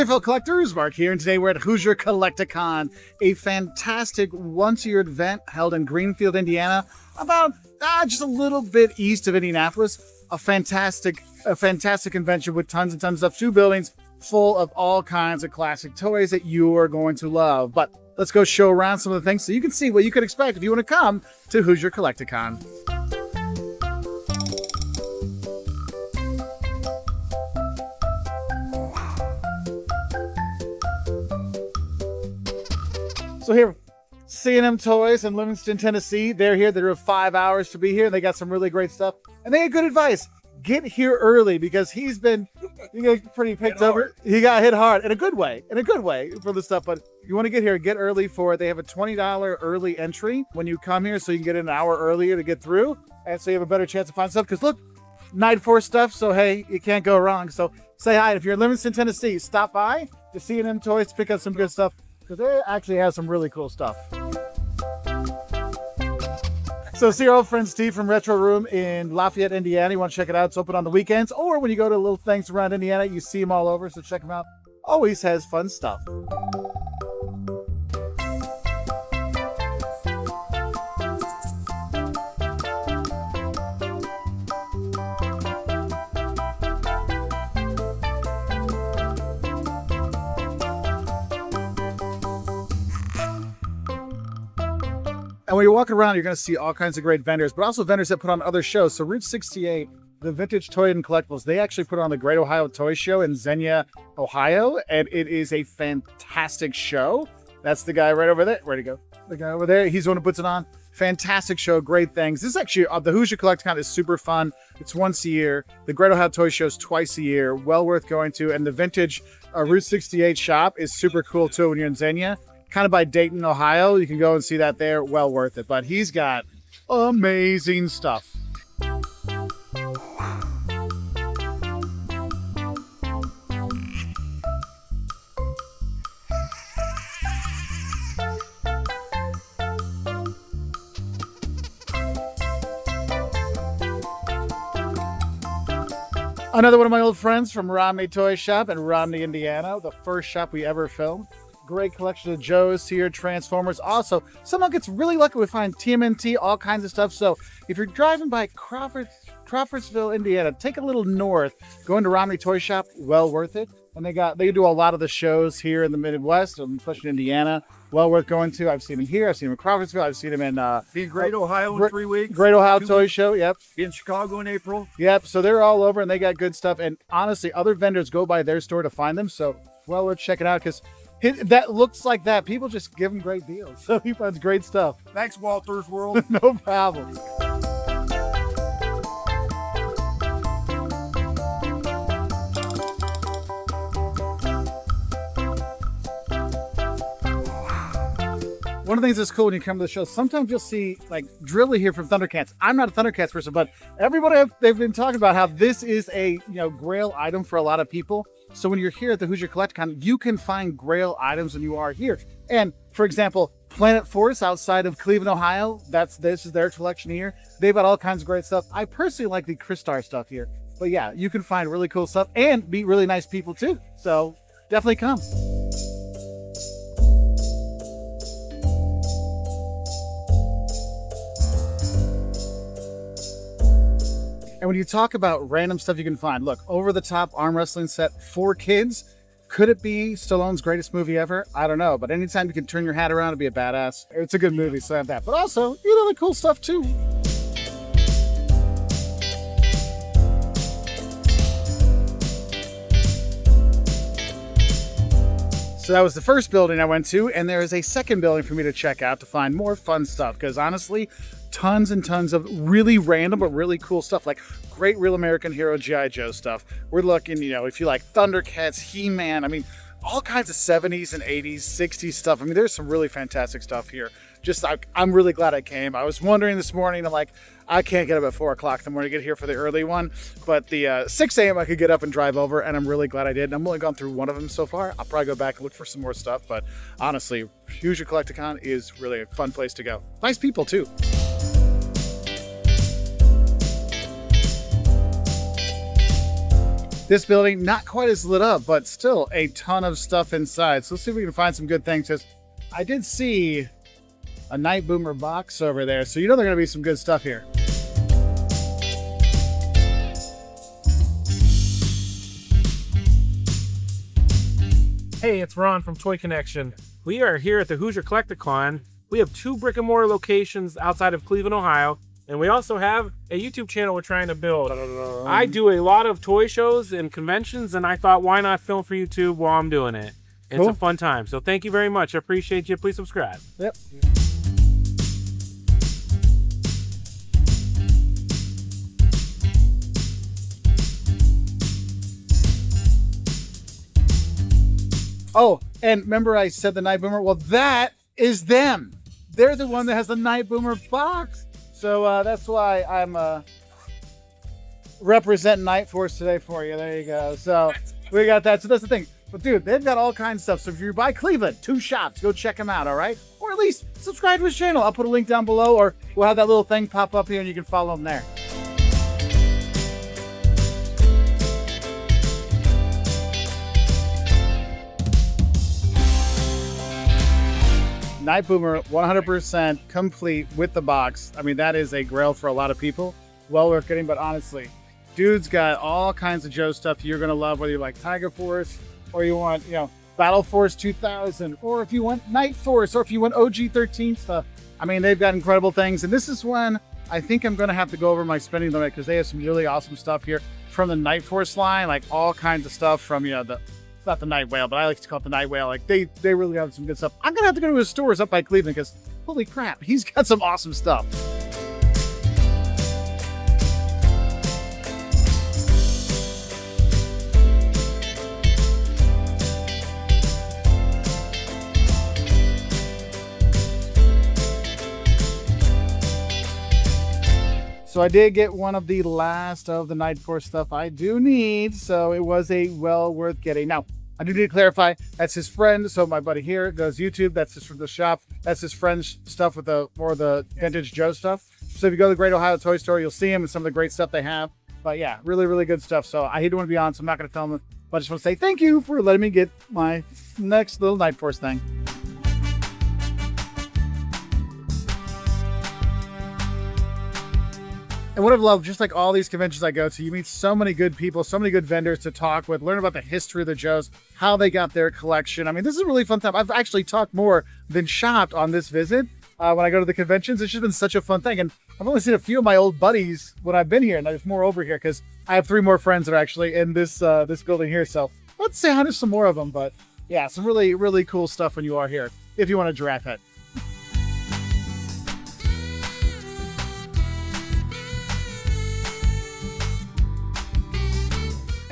there, fellow collectors. Mark here, and today we're at Hoosier Collecticon, a fantastic once-a-year event held in Greenfield, Indiana, about just a little bit east of Indianapolis. A fantastic convention with tons and tons of stuff. 2 buildings full of all kinds of classic toys that you are going to love. But let's go show around some of the things so you can see what you could expect if you want to come to Hoosier Collecticon. So here, C&M Toys in Livingston, Tennessee. They're here. They have 5 hours to be here. They got some really great stuff. And they had good advice. Get here early because he got pretty picked over. He got hit hard in a good way for the stuff. But you want to get here, get early for it. They have a $20 early entry when you come here, so you can get in an hour earlier to get through. And so you have a better chance to find stuff. Because look, night 4 stuff. So hey, you can't go wrong. So say hi. If you're in Livingston, Tennessee, stop by to C&M Toys to pick up some good stuff. Because they actually have some really cool stuff. So see our old friend Steve from Retro Room in Lafayette, Indiana. You want to check it out. It's open on the weekends. Or when you go to little things around Indiana, you see them all over. So check them out. Always has fun stuff. And when you're walking around, you're going to see all kinds of great vendors, but also vendors that put on other shows. So Route 68, the Vintage Toy and Collectibles, they actually put on the Great Ohio Toy Show in Xenia, Ohio, and it is a fantastic show. That's the guy right over there. Where'd he go? The guy over there. He's the one who puts it on. Fantastic show, great things. This is actually, the Hoosier Collecticon is super fun. It's once a year. The Great Ohio Toy Show is twice a year. Well worth going to. And the Vintage Route 68 shop is super cool too when you're in Xenia. Kind of by Dayton, Ohio. You can go and see that there. Well worth it. But he's got amazing stuff. Another one of my old friends from Romney Toy Shop in Romney, Indiana. The first shop we ever filmed. Great collection of Joes here, Transformers. Also, someone gets really lucky to find TMNT, all kinds of stuff. So if you're driving by Crawfordsville, Indiana, take a little north, go into Romney Toy Shop, well worth it. And they do a lot of the shows here in the Midwest, especially in Indiana. Well worth going to. I've seen them here. I've seen them in Crawfordsville. I've seen them in be in Great Ohio in 3 weeks. Great Ohio Toy Show. Yep. Be in Chicago in April. Yep. So they're all over and they got good stuff. And honestly, other vendors go by their store to find them. So well worth checking out because that looks like that. People just give them great deals. So he finds great stuff. Thanks, Walter's World. No problem. One of the things that's cool when you come to the show, sometimes you'll see like Drilly here from Thundercats. I'm not a Thundercats person, but everybody they've been talking about how this is a Grail item for a lot of people. So when you're here at the Hoosier Collecticon, you can find Grail items when you are here. And for example, Planet Force outside of Cleveland, Ohio, this is their collection here. They've got all kinds of great stuff. I personally like the Crystar stuff here. But yeah, you can find really cool stuff and meet really nice people too. So definitely come. And when you talk about random stuff you can find, look, over-the-top arm wrestling set for kids. Could it be Stallone's greatest movie ever? I don't know. But anytime you can turn your hat around and be a badass, it's a good movie, so have that. But also, the cool stuff too. So that was the first building I went to, and there is a second building for me to check out to find more fun stuff. Because honestly, tons and tons of really random but really cool stuff, like great Real American Hero G.I. Joe stuff. We're looking, if you like Thundercats, He-Man, I mean, all kinds of 70s and 80s, 60s stuff. I mean, there's some really fantastic stuff here. Just, I'm really glad I came. I was wondering this morning, I'm like, I can't get up at 4 o'clock in the morning to get here for the early one, but the 6 a.m. I could get up and drive over, and I'm really glad I did. And I've only gone through one of them so far. I'll probably go back and look for some more stuff, but honestly, Hoosier Collecticon is really a fun place to go. Nice people, too. This building, not quite as lit up, but still a ton of stuff inside. So let's see if we can find some good things. Because I did see a Night Boomer box over there. So you know there's going to be some good stuff here. Hey, it's Ron from Toy Connection. We are here at the Hoosier Collecticon. We have 2 brick and mortar locations outside of Cleveland, Ohio, and we also have a YouTube channel we're trying to build. I do a lot of toy shows and conventions, and I thought, why not film for YouTube while I'm doing it? It's a fun time. So thank you very much. I appreciate you. Please subscribe. Yep. Oh, and remember I said the Night Boomer? Well, that is them. They're the one that has the Night Boomer box. So that's why I'm representing Night Force today for you. There you go. So we got that. So that's the thing. But dude, they've got all kinds of stuff. So if you're by Cleveland, 2 shops, go check them out, all right? Or at least subscribe to his channel. I'll put a link down below, or we'll have that little thing pop up here and you can follow him there. Night Boomer, 100% complete with the box. I mean, that is a grail for a lot of people. Well worth getting, but honestly, dude's got all kinds of Joe stuff you're gonna love, whether you like Tiger Force, or you want, you know, Battle Force 2000, or if you want Night Force, or if you want OG-13 stuff. I mean, they've got incredible things, and this is when I think I'm gonna have to go over my spending limit, because they have some really awesome stuff here from the Night Force line, like all kinds of stuff from, you know, it's not the Night Whale, but I like to call it the Night Whale. Like they really have some good stuff. I'm gonna have to go to his stores up by Cleveland because holy crap, he's got some awesome stuff. So I did get one of the last of the Night Force stuff I do need, so it was a well worth getting. Now, I do need to clarify, that's his friend, so my buddy here does YouTube, that's just from the shop, that's his friend's stuff with more of the vintage Joe stuff. So if you go to the Great Ohio Toy Store, you'll see him and some of the great stuff they have. But yeah, really, really good stuff. So I didn't want to be on, so I'm not going to film it, but I just want to say thank you for letting me get my next little Night Force thing. And what I've loved, just like all these conventions I go to, you meet so many good people, so many good vendors to talk with, learn about the history of the Joes, how they got their collection. I mean, this is a really fun time. I've actually talked more than shopped on this visit when I go to the conventions. It's just been such a fun thing. And I've only seen a few of my old buddies when I've been here, and there's more over here because I have 3 more friends that are actually in this this building here. So let's say hi to some more of them. But yeah, some really, really cool stuff when you are here, if you want a giraffe head.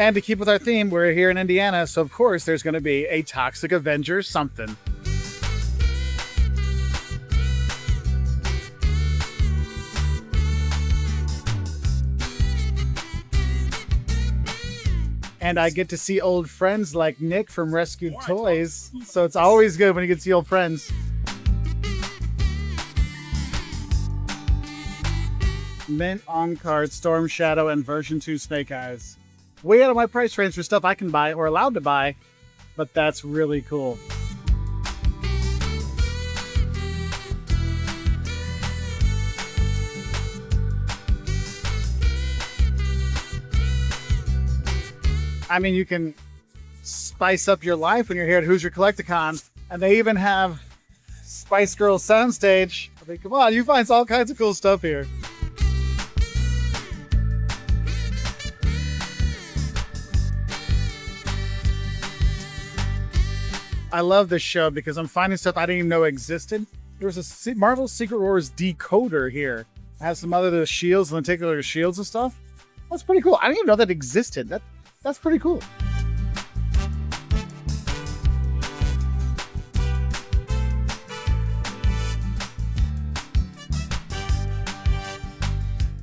And to keep with our theme, we're here in Indiana, so of course there's going to be a Toxic Avenger something. And I get to see old friends like Nick from Rescued Toys, so it's always good when you get to see old friends. Mint on card, Storm Shadow, and version 2 Snake Eyes. Way out of my price range for stuff I can buy or allowed to buy, but that's really cool. I mean, you can spice up your life when you're here at Hoosier Collecticon, and they even have Spice Girls Soundstage. I mean, come on, you find all kinds of cool stuff here. I love this show because I'm finding stuff I didn't even know existed. There was a Marvel Secret Wars decoder here. It has some other shields, lenticular shields and stuff. That's pretty cool. I didn't even know that existed. That's pretty cool.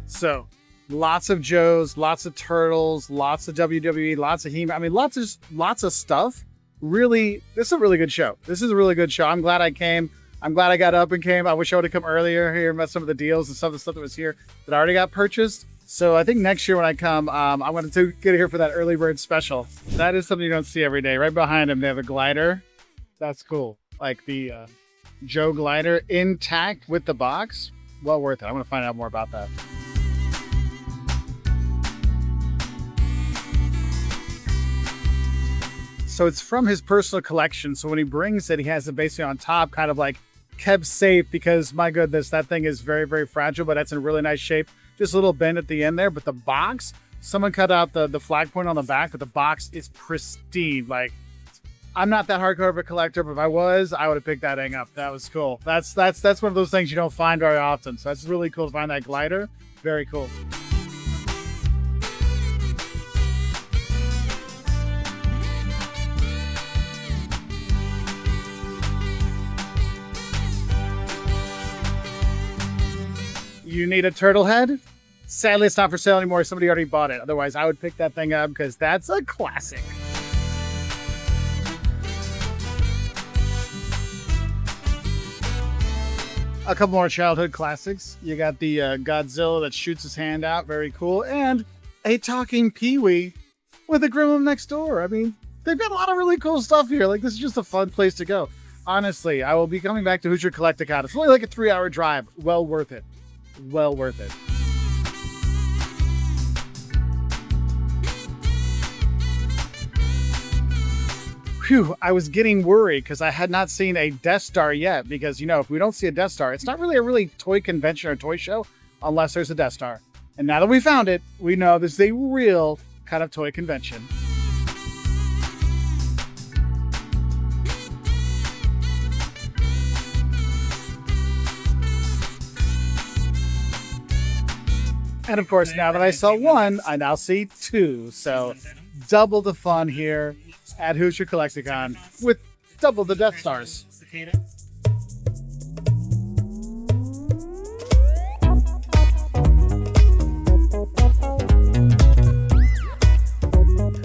So, lots of Joes, lots of Turtles, lots of WWE, lots of He-Man. I mean, lots of stuff. Really, this is a really good show. This is a really good show. I'm glad I came. I'm glad I got up and came. I wish I would have come earlier here and met some of the deals and some of the stuff that was here that I already got purchased. So I think next year when I come, I'm going to get here for that early bird special. That is something you don't see every day. Right behind him, they have a glider. That's cool. Like the Joe glider intact with the box. Well worth it. I'm going to find out more about that. So it's from his personal collection. So when he brings it, he has it basically on top, kind of like kept safe because my goodness, that thing is very, very fragile, but that's in really nice shape. Just a little bend at the end there, but the box, someone cut out the flag point on the back, but the box is pristine. Like, I'm not that hardcore of a collector, but if I was, I would have picked that thing up. That was cool. That's one of those things you don't find very often. So that's really cool to find that glider. Very cool. You need a turtle head? Sadly, it's not for sale anymore. Somebody already bought it. Otherwise, I would pick that thing up because that's a classic. A couple more childhood classics. You got the Godzilla that shoots his hand out. Very cool. And a talking Pee-wee with a gremlin next door. I mean, they've got a lot of really cool stuff here. Like, this is just a fun place to go. Honestly, I will be coming back to Hoosier Collecticon. It's only like a 3-hour drive. Well worth it. Well worth it. Phew, I was getting worried because I had not seen a Death Star yet because, you know, if we don't see a Death Star, it's not really a toy convention or toy show unless there's a Death Star. And now that we found it, we know this is a real kind of toy convention. And of course, now that I saw one, I now see two. So double the fun here at Hoosier Collecticon with double the Death Stars.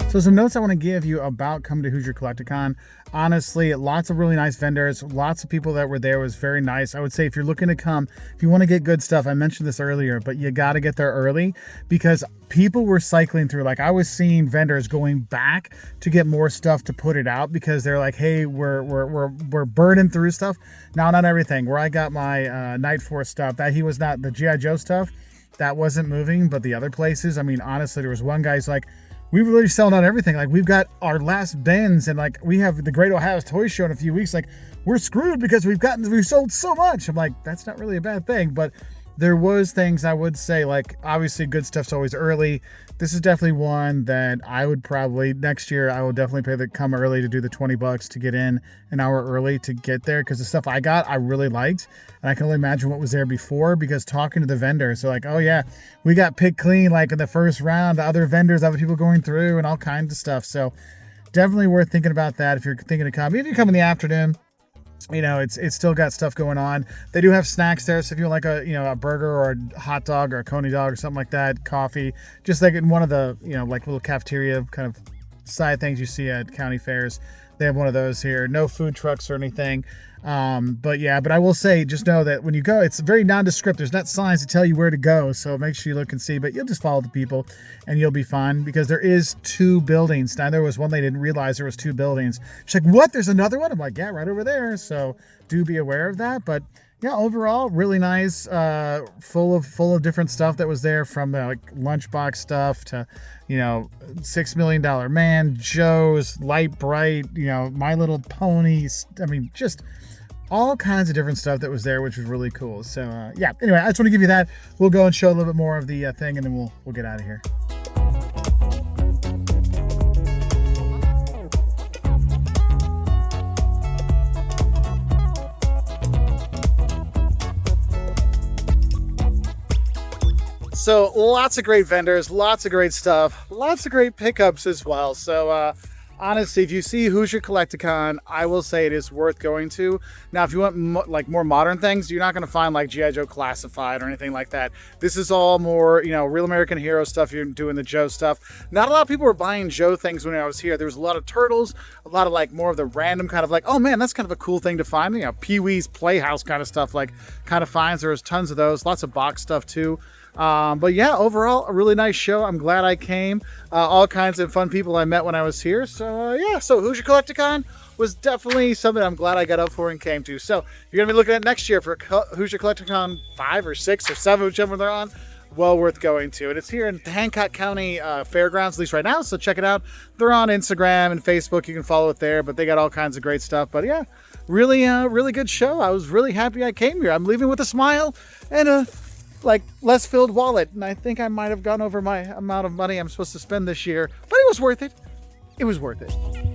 So some notes I want to give you about coming to Hoosier Collecticon. Honestly, lots of really nice vendors, lots of people that were there. It was very nice. I would say if you're looking to come, if you want to get good stuff, I mentioned this earlier, but you got to get there early because people were cycling through. Like, I was seeing vendors going back to get more stuff to put it out because they're like, hey, we're burning through stuff. Now, not everything. Where I got my Night Force stuff, that he was not, the G.I. Joe stuff, that wasn't moving, but the other places, I mean, honestly, there was one guy's like, we really selling out everything. Like, we've got our last bins and like we have the Great Ohio's Toy Show in a few weeks. Like, we're screwed because we've sold so much. I'm like, that's not really a bad thing, but there was things I would say, like, obviously good stuff's always early. This is definitely one that I would probably, next year, I will definitely come early to do the $20 to get in an hour early to get there. Cause the stuff I got, I really liked. And I can only imagine what was there before because talking to the vendors, they're like, oh yeah, we got picked clean. Like in the first round, the other vendors, other people going through and all kinds of stuff. So definitely worth thinking about that. If you're thinking to come, if you come in the afternoon, you know, it's still got stuff going on. They do have snacks there, so if you want like a burger or a hot dog or a coney dog or something like that, coffee, just like in one of the like little cafeteria kind of side things you see at county fairs, they have one of those here. No food trucks or anything. But I will say, just know that when you go, it's very nondescript. There's not signs to tell you where to go, so make sure you look and see, but you'll just follow the people and you'll be fine because there is 2 buildings. Now, there was one they didn't realize there was 2 buildings. She's like, what? There's another one? I'm like, yeah, right over there. So do be aware of that. But yeah, overall, really nice, full of different stuff that was there, from like lunchbox stuff to, $6 Million Man, Joe's, Light Bright, My Little Ponies. I mean, just all kinds of different stuff that was there, which was really cool. So yeah, anyway, I just want to give you that. We'll go and show a little bit more of the thing, and then we'll get out of here. So lots of great vendors, lots of great stuff, lots of great pickups as well. So honestly, if you see Hoosier Collecticon, I will say it is worth going to. Now, if you want more modern things, you're not going to find like G.I. Joe Classified or anything like that. This is all more, Real American Hero stuff. You're doing the Joe stuff. Not a lot of people were buying Joe things when I was here. There was a lot of turtles, a lot of like more of the random kind of like, oh man, that's kind of a cool thing to find. Pee-wee's Playhouse kind of stuff, like kind of finds. There was tons of those, lots of box stuff too. But yeah, overall, a really nice show. I'm glad I came. All kinds of fun people I met when I was here. So yeah, so Hoosier Collecticon was definitely something I'm glad I got up for and came to. So you're going to be looking at next year for Hoosier Collecticon 5 or 6 or 7, whichever they're on. Well worth going to. And it's here in the Hancock County Fairgrounds, at least right now. So check it out. They're on Instagram and Facebook. You can follow it there, but they got all kinds of great stuff. But yeah, really good show. I was really happy I came here. I'm leaving with a smile and a less filled wallet. And I think I might have gone over my amount of money I'm supposed to spend this year, but it was worth it. It was worth it.